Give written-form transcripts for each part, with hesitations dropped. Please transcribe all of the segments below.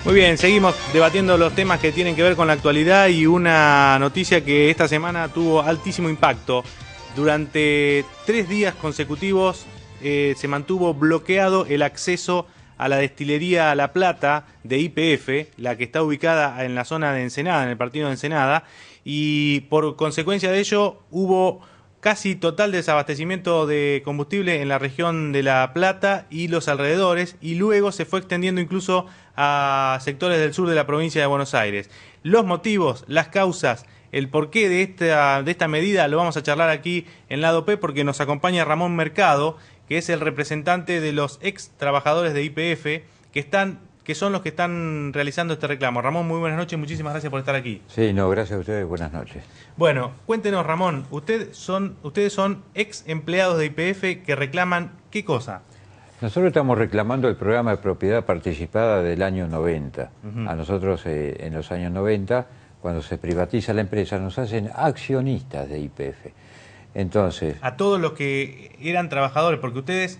Muy bien, seguimos debatiendo los temas que tienen que ver con la actualidad y una noticia que esta semana tuvo altísimo impacto. Durante 3 días consecutivos se mantuvo bloqueado el acceso a la destilería La Plata de YPF, la que está ubicada en la zona de Ensenada, en el partido de Ensenada, y por consecuencia de ello hubo casi total desabastecimiento de combustible en la región de La Plata y los alrededores, y luego se fue extendiendo incluso a sectores del sur de la provincia de Buenos Aires. Los motivos, las causas, el porqué de esta medida lo vamos a charlar aquí en Lado P, porque nos acompaña Ramón Mercado, que es el representante de los ex trabajadores de YPF que son los que están realizando este reclamo. Ramón, muy buenas noches, muchísimas gracias por estar aquí. Sí, no, gracias a ustedes, buenas noches. Bueno, cuéntenos, Ramón, ustedes son ex empleados de YPF que reclaman ¿qué cosa? Nosotros estamos reclamando el programa de propiedad participada del año 90. A nosotros en los años 90, cuando se privatiza la empresa, nos hacen accionistas de YPF. Entonces, a todos los que eran trabajadores, porque ustedes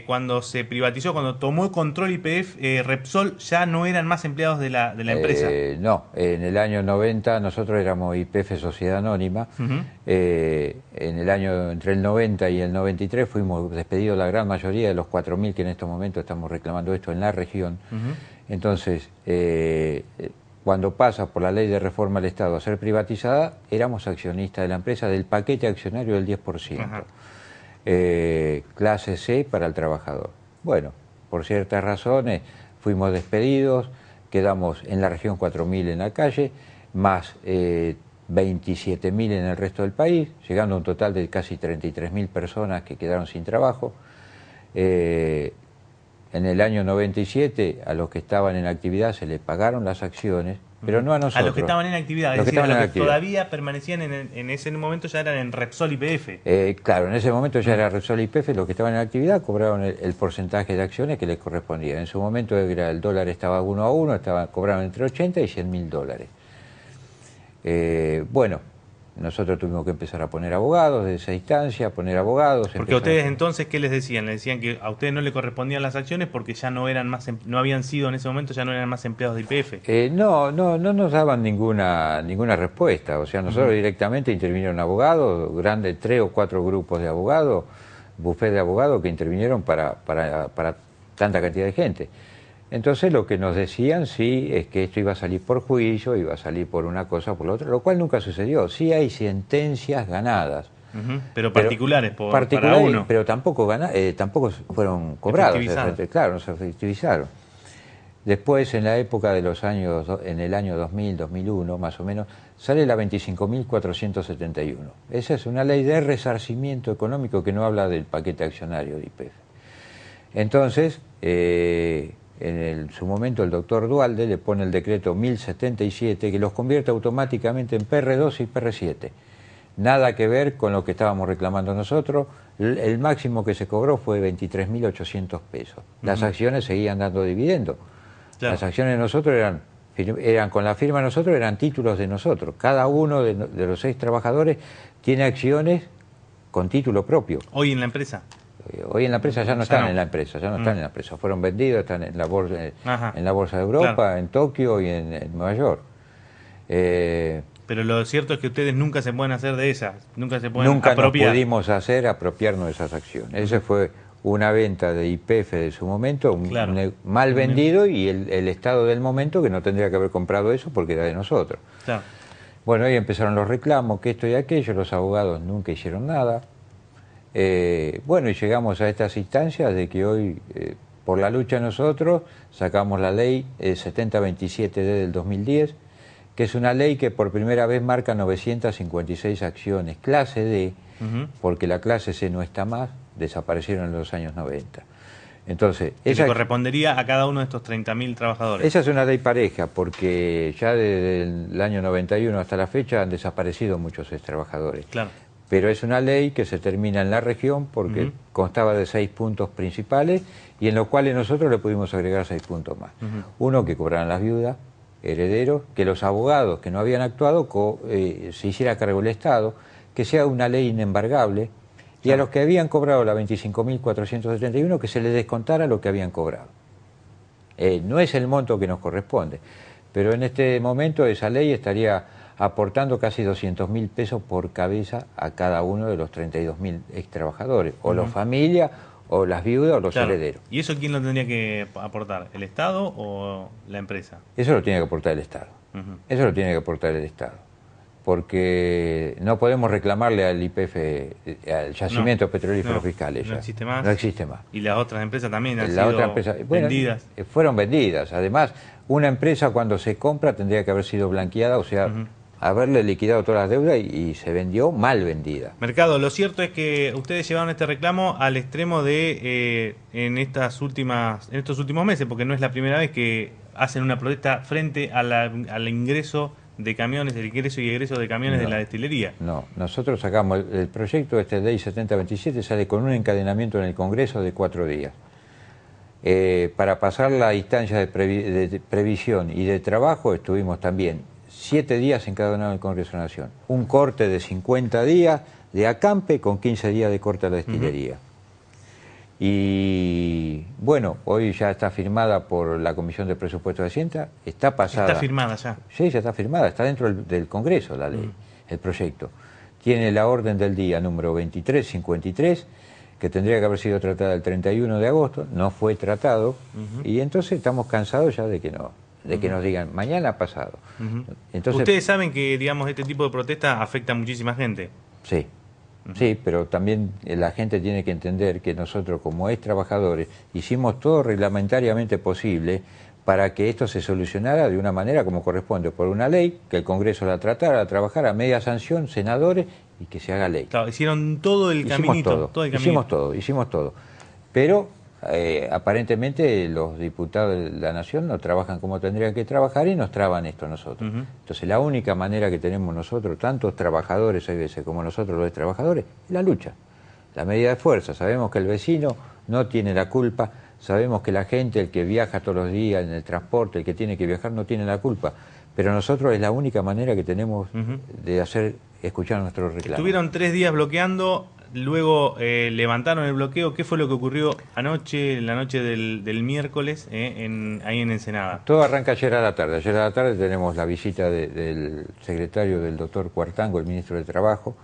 cuando se privatizó, cuando tomó control YPF, Repsol, ya no eran más empleados de la empresa. No, en el año 90 nosotros éramos YPF Sociedad Anónima. En el año entre el 90 y el 93 fuimos despedidos la gran mayoría de los 4.000 que en estos momentos estamos reclamando esto en la región. Entonces, cuando pasa por la ley de reforma al Estado a ser privatizada, éramos accionistas de la empresa del paquete accionario del 10%. Clase C para el trabajador. Bueno, por ciertas razones fuimos despedidos, quedamos en la región 4.000 en la calle, más 27.000 en el resto del país, llegando a un total de casi 33.000 personas que quedaron sin trabajo. En el año 97 a los que estaban en actividad se les pagaron las acciones, pero no a nosotros. A los que estaban en actividad, es decir, a los que todavía permanecían en ese momento ya eran en Repsol YPF. Claro, en ese momento ya era Repsol YPF, los que estaban en actividad cobraron el porcentaje de acciones que les correspondía. En su momento el dólar estaba 1 a 1, cobraban entre 80 y 100.000 dólares. Bueno, nosotros tuvimos que empezar a poner abogados de esa instancia, Porque a ustedes entonces, ¿qué les decían? Les decían que a ustedes no le correspondían las acciones porque ya no eran más, no habían sido en ese momento, ya no eran más empleados de YPF. No nos daban ninguna respuesta. O sea, nosotros directamente intervinieron abogados, 3 o 4 grupos de abogados, bufet de abogados que intervinieron para tanta cantidad de gente. Entonces lo que nos decían sí es que esto iba a salir por juicio, iba a salir por una cosa o por la otra, lo cual nunca sucedió. Sí hay sentencias ganadas. Pero particulares, para uno. Pero tampoco fueron cobrados. Claro, no se efectivizaron. Después, en la época de los años, en el año 2000, 2001, más o menos, sale la 25.471. Esa es una ley de resarcimiento económico que no habla del paquete accionario de YPF. Entonces, en su momento el doctor Duhalde le pone el decreto 1077 que los convierte automáticamente en PR2 y PR7. Nada que ver con lo que estábamos reclamando nosotros. El máximo que se cobró fue 23.800 pesos. Las acciones seguían dando dividendos. Claro. Las acciones de nosotros eran con la firma de nosotros, eran títulos de nosotros. Cada uno de los 6 trabajadores tiene acciones con título propio. ¿Hoy en la empresa? Hoy en la empresa ya no están en la empresa, están en la empresa. Fueron vendidos, están en la bolsa de Europa, claro, en Tokio y en Nueva York. Pero lo cierto es que ustedes nunca se pueden hacer de esas, nunca se pueden apropiar. Nos pudimos apropiarnos de esas acciones. Esa fue una venta de YPF de su momento, mal vendido, y el Estado del momento que no tendría que haber comprado eso porque era de nosotros. Claro. Bueno, ahí empezaron los reclamos, que esto y aquello, los abogados nunca hicieron nada. Bueno, y llegamos a estas instancias de que hoy, por la lucha nosotros, sacamos la ley 7027D del 2010, que es una ley que por primera vez marca 956 acciones, clase D, porque la clase C no está más, desaparecieron en los años 90. Entonces, esa correspondería a cada uno de estos 30.000 trabajadores. Esa es una ley pareja, porque ya desde el año 91 hasta la fecha han desaparecido muchos trabajadores. Claro. Pero es una ley que se termina en la región porque constaba de 6 puntos principales y en los cuales nosotros le pudimos agregar 6 puntos más. Uno, que cobraran las viudas, herederos, que los abogados que no habían actuado se hiciera cargo del Estado, que sea una ley inembargable, y a los que habían cobrado la 25.471 que se les descontara lo que habían cobrado. No es el monto que nos corresponde, pero en este momento esa ley estaría aportando casi 200.000 pesos por cabeza a cada uno de los 32.000 ex trabajadores, o la familia, o las viudas, o los herederos. ¿Y eso quién lo tendría que aportar? ¿El Estado o la empresa? Eso lo tiene que aportar el Estado. Eso lo tiene que aportar el Estado. Porque no podemos reclamarle al YPF, al yacimiento petrolífero fiscal. No existe más. No existe más. Y las otras empresas también han sido vendidas. Fueron vendidas. Además, una empresa cuando se compra tendría que haber sido blanqueada, o sea, haberle liquidado todas las deudas y se vendió mal vendida. Mercado, lo cierto es que ustedes llevaron este reclamo al extremo de en estos últimos meses, porque no es la primera vez que hacen una protesta frente al ingreso de camiones, el ingreso y egreso de camiones de la destilería. No, nosotros sacamos el proyecto de ley 7027, sale con un encadenamiento en el Congreso de 4 días. Para pasar la instancia de previsión y de trabajo estuvimos también 7 días encadenados en el Congreso de la Nación. Un corte de 50 días de acampe con 15 días de corte a la destilería. Y bueno, hoy ya está firmada por la Comisión de Presupuestos de Hacienda, está pasada. ¿Está firmada ya? Sí, ya está firmada, está dentro del Congreso la ley, el proyecto. Tiene la orden del día número 2353, que tendría que haber sido tratada el 31 de agosto, no fue tratado, y entonces estamos cansados ya de que nos digan, mañana pasado. Entonces, ustedes saben que, digamos, este tipo de protesta afecta a muchísima gente. Sí. Sí, pero también la gente tiene que entender que nosotros como ex trabajadores hicimos todo reglamentariamente posible para que esto se solucionara de una manera como corresponde, por una ley, que el Congreso la tratara, la trabajara a media sanción, senadores, y que se haga ley. Claro, hicieron todo el caminito. Hicimos todo. Pero aparentemente los diputados de la Nación no trabajan como tendrían que trabajar y nos traban esto a nosotros. Entonces la única manera que tenemos nosotros, tantos trabajadores hay veces como nosotros los trabajadores, es la lucha, la medida de fuerza. Sabemos que el vecino no tiene la culpa, sabemos que la gente, el que viaja todos los días en el transporte, el que tiene que viajar no tiene la culpa, pero nosotros es la única manera que tenemos de hacer escuchar nuestros reclamos. Estuvieron 3 días bloqueando. Luego levantaron el bloqueo. ¿Qué fue lo que ocurrió anoche, la noche del miércoles, ahí en Ensenada? Todo arranca ayer a la tarde. Ayer a la tarde tenemos la visita del secretario del doctor Cuartango, el ministro de Trabajo,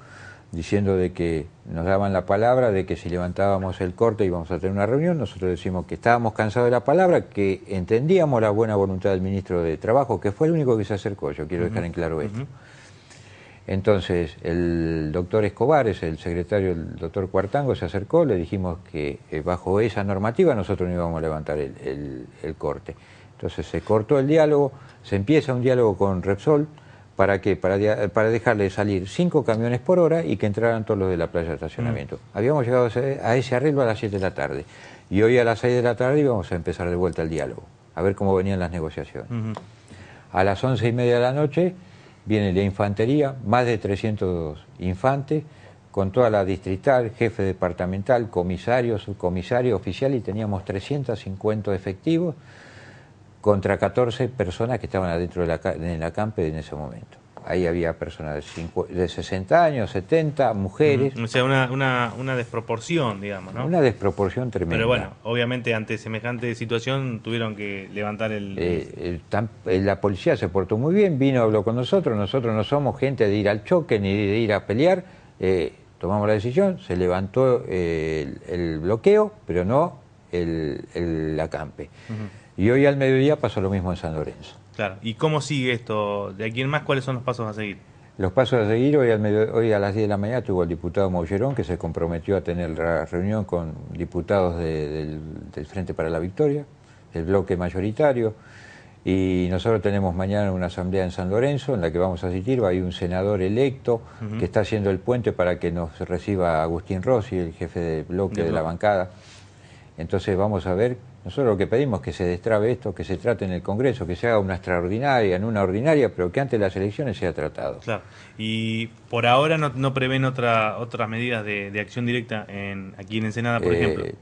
diciendo de que nos daban la palabra de que si levantábamos el corte íbamos a tener una reunión. Nosotros decimos que estábamos cansados de la palabra, que entendíamos la buena voluntad del ministro de Trabajo, que fue el único que se acercó. Yo quiero dejar en claro esto. Entonces, el doctor Escobar, es el secretario del doctor Cuartango, se acercó, le dijimos que bajo esa normativa nosotros no íbamos a levantar el corte. Entonces se cortó el diálogo, se empieza un diálogo con Repsol, ¿para qué? Para dejarle salir 5 camiones por hora y que entraran todos los de la playa de estacionamiento. Habíamos llegado a ese arreglo a las 7 de la tarde y hoy a las 6 de la tarde íbamos a empezar de vuelta el diálogo, a ver cómo venían las negociaciones. A las 11:30 de la noche viene la infantería, más de 300 infantes, con toda la distrital, jefe departamental, comisario, subcomisario, oficial, y teníamos 350 efectivos contra 14 personas que estaban adentro del acampe en ese momento. Ahí había personas de 60 años, 70, mujeres. O sea, una desproporción, digamos, ¿no? Una desproporción tremenda. Pero bueno, obviamente ante semejante situación tuvieron que levantar la policía se portó muy bien, vino, habló con nosotros no somos gente de ir al choque ni de ir a pelear, tomamos la decisión, se levantó el bloqueo, pero no el acampe. Y hoy al mediodía pasó lo mismo en San Lorenzo. Claro. ¿Y cómo sigue esto? ¿De aquí en más cuáles son los pasos a seguir? Los pasos a seguir, hoy a las 10 de la mañana tuvo el diputado Moullerón, que se comprometió a tener la reunión con diputados del Frente para la Victoria, el bloque mayoritario, y nosotros tenemos mañana una asamblea en San Lorenzo en la que vamos a asistir. Hay un senador electo que está haciendo el puente para que nos reciba Agustín Rossi, el jefe del bloque de la bancada. Entonces vamos a ver. Nosotros lo que pedimos es que se destrabe esto, que se trate en el Congreso, que se haga una extraordinaria, en una ordinaria, pero que antes de las elecciones sea tratado. Claro. Y por ahora no prevén otras medidas de acción directa aquí en Ensenada, por ejemplo. Por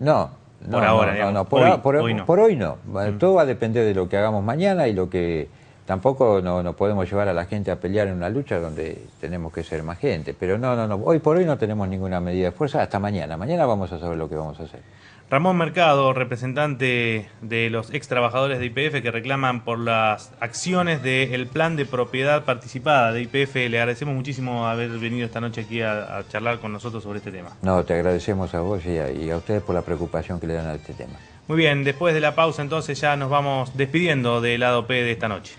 hoy no. Todo va a depender de lo que hagamos mañana y lo que tampoco no podemos llevar a la gente a pelear en una lucha donde tenemos que ser más gente. Pero no. Hoy por hoy no tenemos ninguna medida de fuerza hasta mañana. Mañana vamos a saber lo que vamos a hacer. Ramón Mercado, representante de los ex trabajadores de YPF que reclaman por las acciones del plan de propiedad participada de YPF. Le agradecemos muchísimo haber venido esta noche aquí a charlar con nosotros sobre este tema. No, te agradecemos a vos y a ustedes por la preocupación que le dan a este tema. Muy bien, después de la pausa entonces ya nos vamos despidiendo del lado P de esta noche.